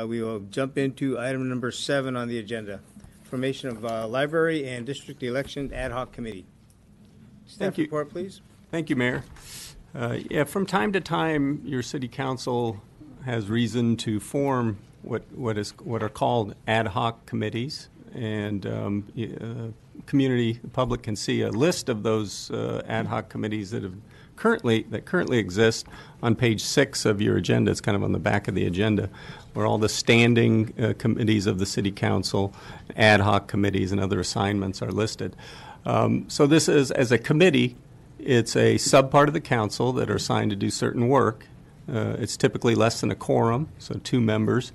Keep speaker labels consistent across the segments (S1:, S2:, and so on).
S1: We will jump into item number 7 on the agenda, formation of library and district election ad hoc committee. Staff report, please.
S2: Thank you, Mayor. From time to time, your city council has reason to form what are called ad hoc committees, and the public can see a list of those ad hoc committees that currently exist on page 6 of your agenda. It's kind of on the back of the agenda, where all the standing committees of the city council, ad hoc committees, and other assignments are listed. So this is, as a committee, it's a subpart of the council that are assigned to do certain work. It's typically less than a quorum, so 2 members.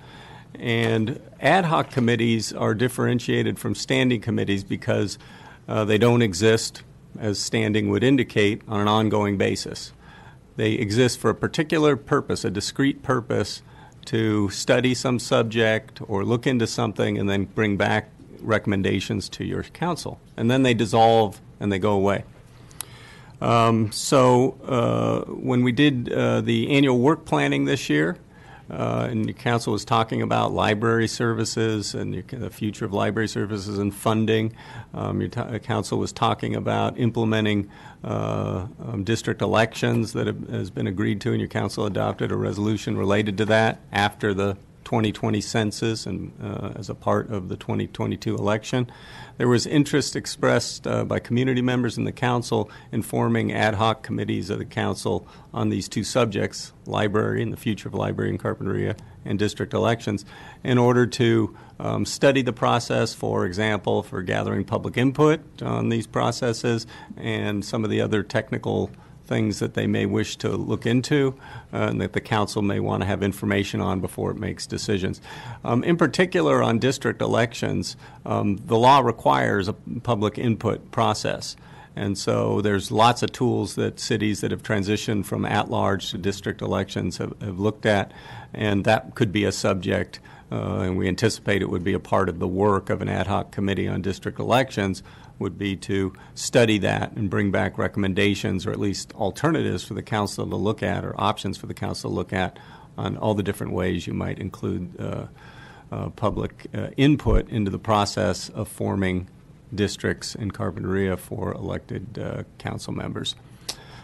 S2: And ad hoc committees are differentiated from standing committees because they don't exist, as standing would indicate, on an ongoing basis. They exist for a particular purpose, a discrete purpose, to study some subject or look into something and then bring back recommendations to your council. And then they dissolve and they go away. When we did the annual work planning this year, and the council was talking about library services and the future of library services and funding. Your council was talking about implementing district elections that has been agreed to, and your council adopted a resolution related to that after the 2020 census and as a part of the 2022 election. There was interest expressed by community members in the council in forming ad hoc committees of the council on these 2 subjects, library and the future of library in Carpinteria and district elections, in order to study the process, for example, for gathering public input on these processes and some of the other technical things that they may wish to look into and that the council may want to have information on before it makes decisions. In particular, on district elections, the law requires a public input process. And so there's lots of tools that cities that have transitioned from at-large to district elections have looked at, and that could be a subject, and we anticipate it would be a part of the work of an ad hoc committee on district elections, would be to study that and bring back recommendations or at least alternatives for the council to look at or options for the council to look at on all the different ways you might include public input into the process of forming districts in Carpinteria for elected council members.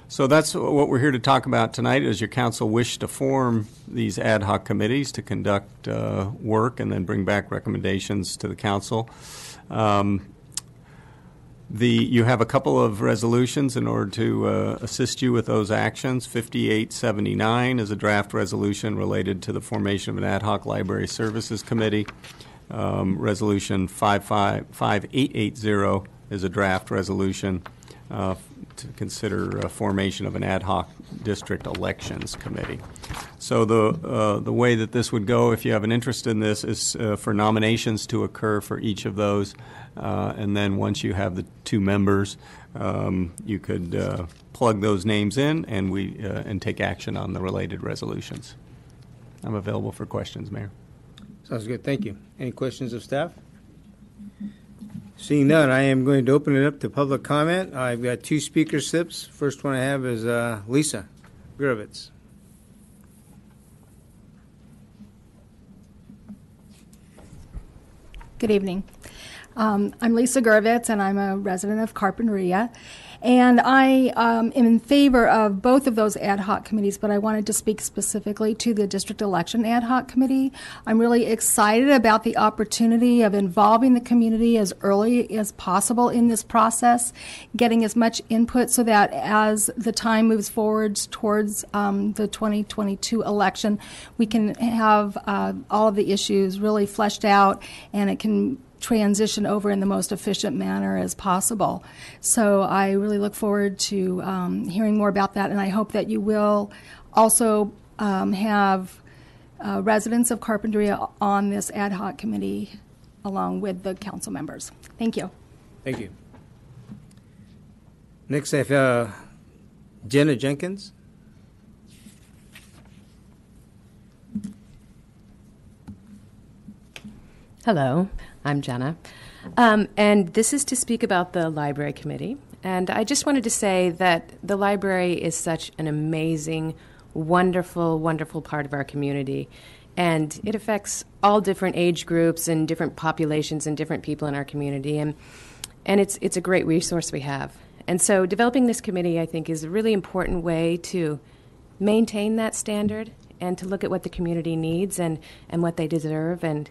S2: So that's what we're here to talk about tonight, is your council wish to form these ad hoc committees to conduct work and then bring back recommendations to the council. You have a couple of resolutions in order to assist you with those actions. 5879 is a draft resolution related to the formation of an ad hoc library services committee. Resolution 5880 is a draft resolution to consider formation of an ad hoc district elections committee. So the way that this would go, if you have an interest in this, is for nominations to occur for each of those. And then once you have the 2 members, you could plug those names in and take action on the related resolutions. I'm available for questions, Mayor.
S1: Sounds good. Thank you. Any questions of staff? Seeing none, I am going to open it up to public comment. I've got 2 speaker slips. First one I have is Lisa Gurevitz.
S3: Good evening. I'm Lisa Gurevitz, and I'm a resident of Carpinteria. And I am in favor of both of those ad hoc committees, but I wanted to speak specifically to the district election ad hoc committee. I'm really excited about the opportunity of involving the community as early as possible in this process, getting as much input so that as the time moves forward towards the 2022 election, we can have all of the issues really fleshed out, and it can transition over in the most efficient manner as possible. So I really look forward to hearing more about that, and I hope that you will also have residents of Carpinteria on this ad hoc committee along with the council members. Thank you.
S1: Thank you. Next I have Jenna Jenkins.
S4: Hello. I'm Jenna, and this is to speak about the Library Committee. And I just wanted to say that the library is such an amazing, wonderful, wonderful part of our community. And it affects all different age groups and different populations and different people in our community. And it's a great resource we have. And so developing this committee, I think, is a really important way to maintain that standard and to look at what the community needs and what they deserve and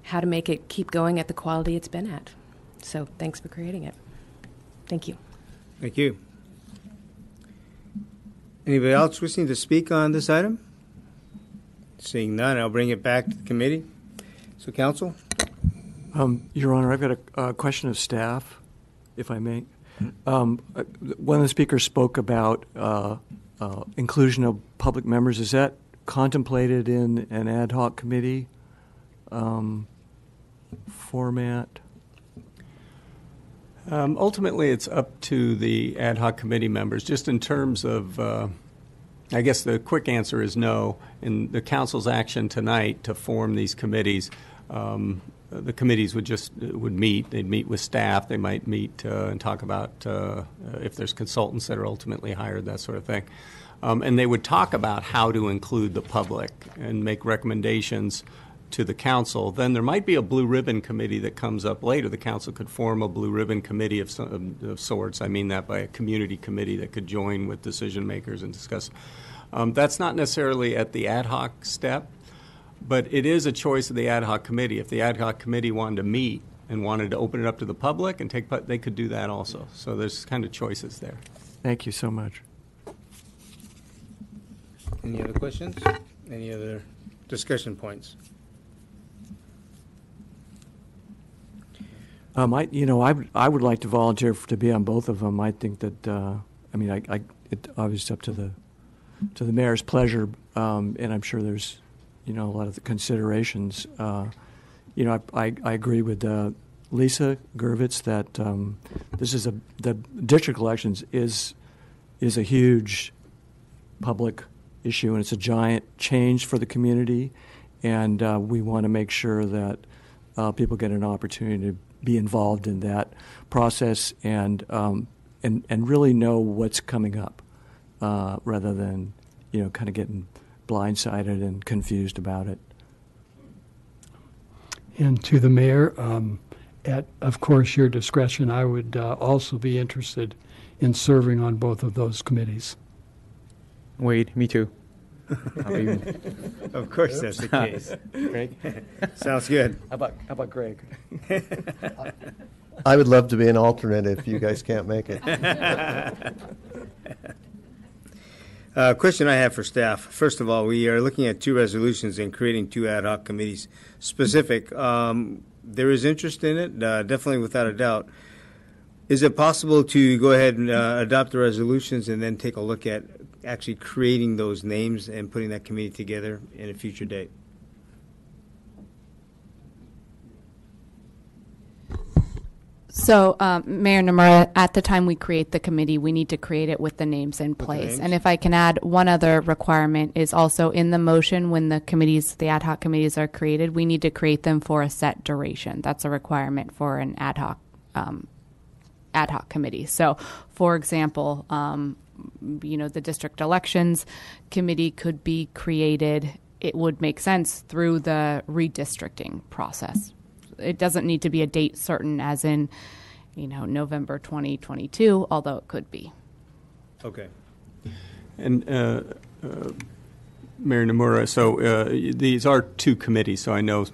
S4: how to make it keep going at the quality it's been at. So thanks for creating it. Thank you.
S1: Thank you. Anybody else wishing to speak on this item? Seeing none, I'll bring it back to the committee. So, council?
S5: Your Honor, I've got a question of staff, if I may. One of the speakers spoke about inclusion of public members. Is that contemplated in an ad hoc committee format?
S2: Ultimately, it's up to the ad hoc committee members. Just in terms of, I guess the quick answer is no. In the council's action tonight to form these committees, the committees would meet. They'd meet with staff. They might meet and talk about if there's consultants that are ultimately hired, that sort of thing. And they would talk about how to include the public and make recommendations to the council. Then there might be a blue ribbon committee that comes up later. The council could form a blue ribbon committee of sorts. I mean that by a community committee that could join with decision makers and discuss. That's not necessarily at the ad hoc step, but it is a choice of the ad hoc committee. If the ad hoc committee wanted to meet and wanted to open it up to the public and take part, they could do that also. So there's kind of choices there.
S5: Thank you so much.
S1: Any other questions? Any other discussion points?
S5: I would like to volunteer to be on both of them. I think that it obviously up to the mayor's pleasure, and I'm sure there's a lot of the considerations. I agree with Lisa Gervitz that the district elections is a huge public issue, and it's a giant change for the community, and we want to make sure that people get an opportunity to be involved in that process and really know what's coming up, rather than kind of getting blindsided and confused about it.
S6: And to the mayor, at of course your discretion, I would also be interested in serving on both of those committees.
S7: Wade, me too.
S1: Of course, that's the case.
S7: Greg?
S1: Sounds good.
S7: How about Greg?
S8: I would love to be an alternate if you guys can't make it.
S1: Question I have for staff. First of all, we are looking at 2 resolutions and creating 2 ad hoc committees. Specific, there is interest in it, definitely without a doubt. Is it possible to go ahead and adopt the resolutions and then take a look at actually creating those names and putting that committee together in a future date?
S9: So, Mayor Nomura, at the time we create the committee, we need to create it with the names in place. And if I can add, one other requirement is also in the motion when the ad hoc committees are created, we need to create them for a set duration. That's a requirement for an ad hoc committee. So, for example, the district elections committee could be created. It would make sense through the redistricting process. It doesn't need to be a date certain as in, November 2022, although it could be.
S1: Okay.
S2: And Mayor Nomura, so these are 2 committees, so I know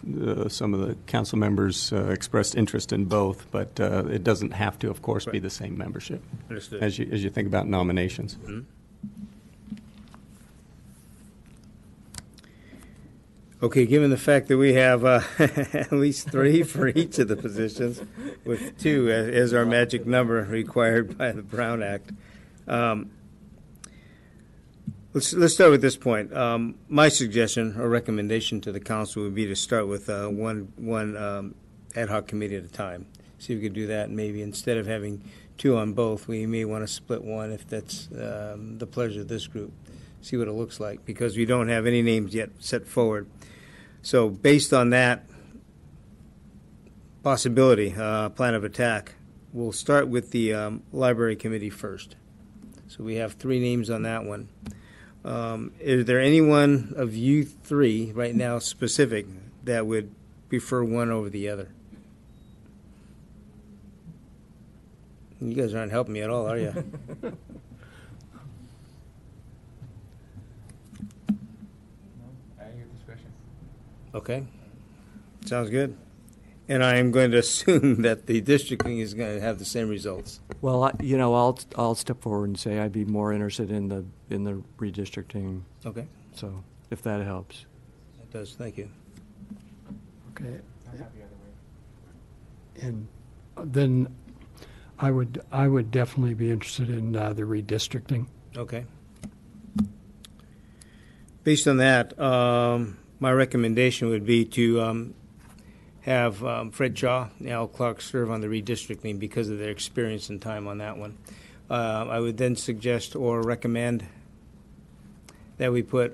S2: some of the council members expressed interest in both, but it doesn't have to, of course, be the same membership.
S1: Understood.
S2: As you think about nominations.
S1: Mm-hmm. Okay, given the fact that we have at least 3 for each of the positions, with 2 as our magic number required by the Brown Act, let's start with this point. My suggestion or recommendation to the council would be to start with one ad hoc committee at a time. See if we could do that, and maybe instead of having 2 on both, we may want to split one if that's the pleasure of this group. See what it looks like, because we don't have any names yet set forward. So based on that possibility, plan of attack, we'll start with the library committee first. So we have 3 names on that one. Is there anyone of you three right now specific that would prefer one over the other? You guys aren't helping me at all, are you? Okay, sounds good. And I am going to assume that the districting is going to have the same results.
S5: Well, I'll step forward and say I'd be more interested in the redistricting.
S1: Okay,
S5: So if that helps.
S1: that does. Thank you.
S6: Okay. And then I would definitely be interested in the redistricting.
S1: Okay. Based on that, my recommendation would be to have Fred Shaw and Al Clark serve on the redistricting because of their experience and time on that one. I would then suggest or recommend that we put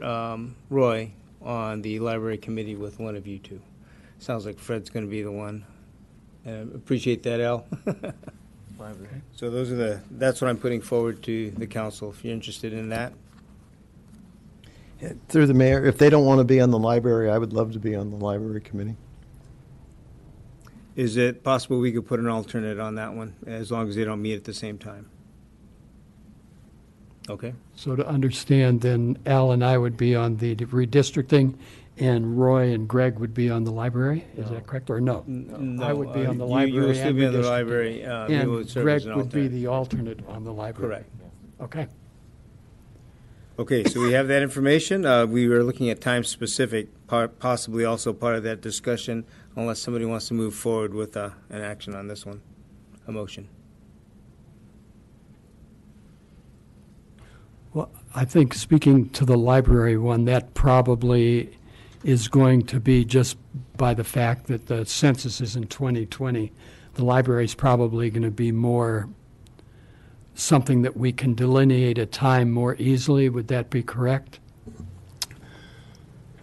S1: Roy on the library committee with one of you two. Sounds like Fred's going to be the one. Appreciate that, Al. So that's what I'm putting forward to the council, if you're interested in that.
S8: Through the mayor, if they don't want to be on the library, I would love to be on the library committee.
S1: Is it possible we could put an alternate on that one, as long as they don't meet at the same time? Okay.
S6: So to understand, then Al and I would be on the redistricting, and Roy and Greg would be on the library. Is that correct, or no?
S1: No,
S6: I would be on the
S1: you
S6: library
S1: will still
S6: and
S1: be on the
S6: redistricting.
S1: library. You would
S6: And
S1: serve
S6: Greg
S1: as an
S6: would be
S1: alternate.
S6: the alternate on the library.
S1: Correct.
S6: Okay.
S1: Okay, so we have that information. We were looking at time specific, possibly also part of that discussion, unless somebody wants to move forward with an action on this one, a motion.
S6: Well, I think speaking to the library one, that probably is going to be just by the fact that the census is in 2020. The library is probably going to be more something that we can delineate a time more easily. Would that be correct?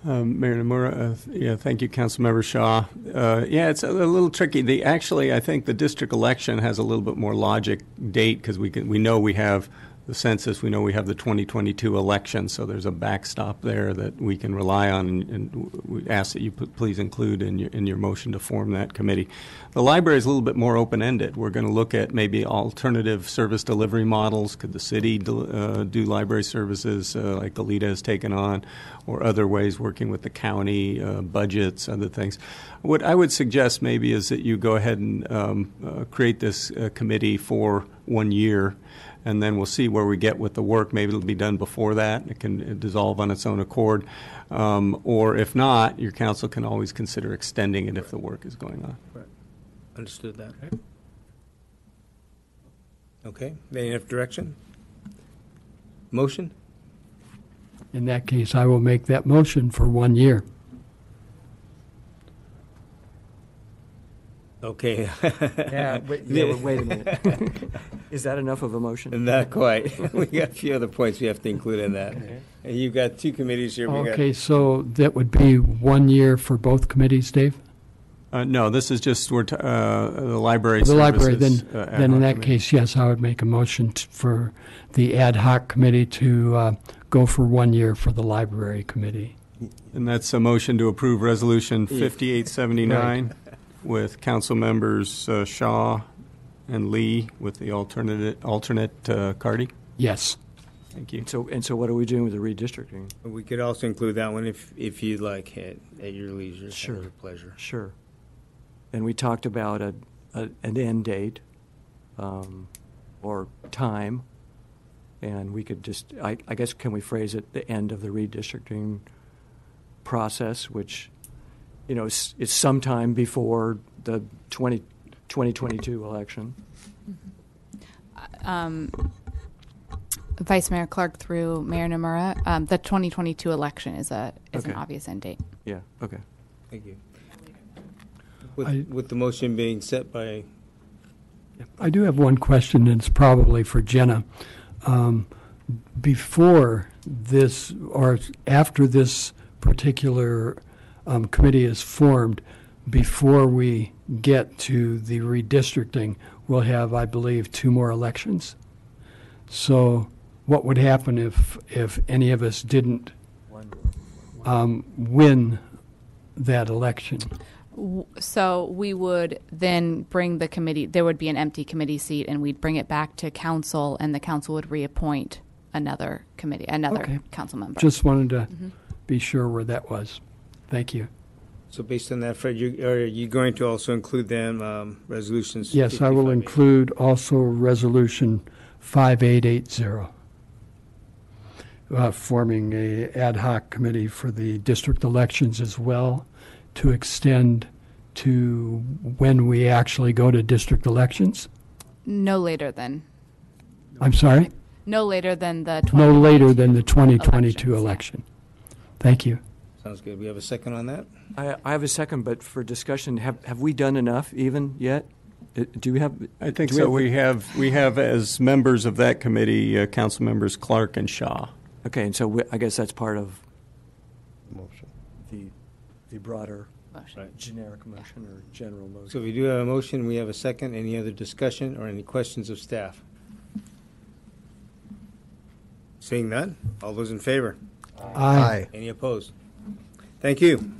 S2: Mayor Nomura, yeah, thank you, Councilmember Shaw. Yeah, it's a little tricky. Actually, I think the district election has a little bit more logic date because we know we have the census, we know we have the 2022 election, so there's a backstop there that we can rely on, and we ask that you please include in your motion to form that committee. The library is a little bit more open-ended. We're going to look at maybe alternative service delivery models. Could the city do library services like Goleta has taken on, or other ways working with the county, budgets, other things? What I would suggest maybe is that you go ahead and create this committee for 1 year, and then we'll see where we get with the work. Maybe it'll be done before that. It can dissolve on its own accord. Or if not, your council can always consider extending it if the work is going on.
S1: Right. Understood that. Okay. Any enough direction? Motion?
S6: In that case, I will make that motion for 1 year.
S1: Okay.
S5: Wait a minute. Is that enough of a motion?
S1: Not quite. We got a few other points we have to include in that.
S6: Okay.
S1: And you've got two committees here.
S6: Okay, so that would be 1 year for both committees, Dave?
S2: No, this is just the library
S6: The
S2: services.
S6: library, then
S2: ad
S6: in
S2: hoc
S6: that
S2: committee.
S6: case, yes, I would make a motion for the ad hoc committee to go for 1 year for the library committee.
S2: And that's a motion to approve Resolution 5879 with council members Shaw and Lee with the alternate Cardy.
S6: Yes.
S2: Thank you.
S5: So what are we doing with the redistricting?
S1: We could also include that one if you'd like, at your leisure,
S5: Sure.
S1: at your pleasure.
S5: Sure. And we talked about an end date or time, and we could just, I guess, can we phrase it the end of the redistricting process, which, you know, is sometime before the 2022 election?
S9: Vice Mayor Clark through Mayor Nomura, the 2022 election is an
S5: Okay.
S9: obvious end date.
S5: Yeah, okay.
S1: Thank you. With the motion being set by,
S6: I do have one question, and it's probably for Jenna. Before this, or after this particular committee is formed, before we get to the redistricting, we'll have, I believe, 2 more elections. So what would happen if any of us didn't win that election?
S9: So we would then bring the committee, there would be an empty committee seat, and we'd bring it back to council, and the council would reappoint another committee, another
S6: Okay.
S9: council member.
S6: Just wanted to be sure where that was. Thank you.
S1: So based on that, Fred, are you going to also include them resolutions?
S6: Yes, I will
S1: 5580?
S6: include also Resolution 5880, forming a ad hoc committee for the district elections as well, to extend to when we actually go to district elections.
S9: No later than
S6: I'm sorry?
S9: no later than the
S6: No later than the 2022
S9: elections, yeah.
S6: election. Thank you.
S1: Sounds good. We have a second on that?
S5: I have a second, but for discussion, have we done enough even yet? Do we have?
S2: I think
S5: do
S2: so. We have as members of that committee, council members Clark and Shaw.
S5: Okay, and so I guess that's part of
S8: Motion.
S5: the broader
S9: motion.
S5: generic motion or general motion.
S1: So we do have a motion. We have a second. Any other discussion or any questions of staff? Seeing none, all those in favor?
S6: Aye.
S1: Any opposed? Thank you.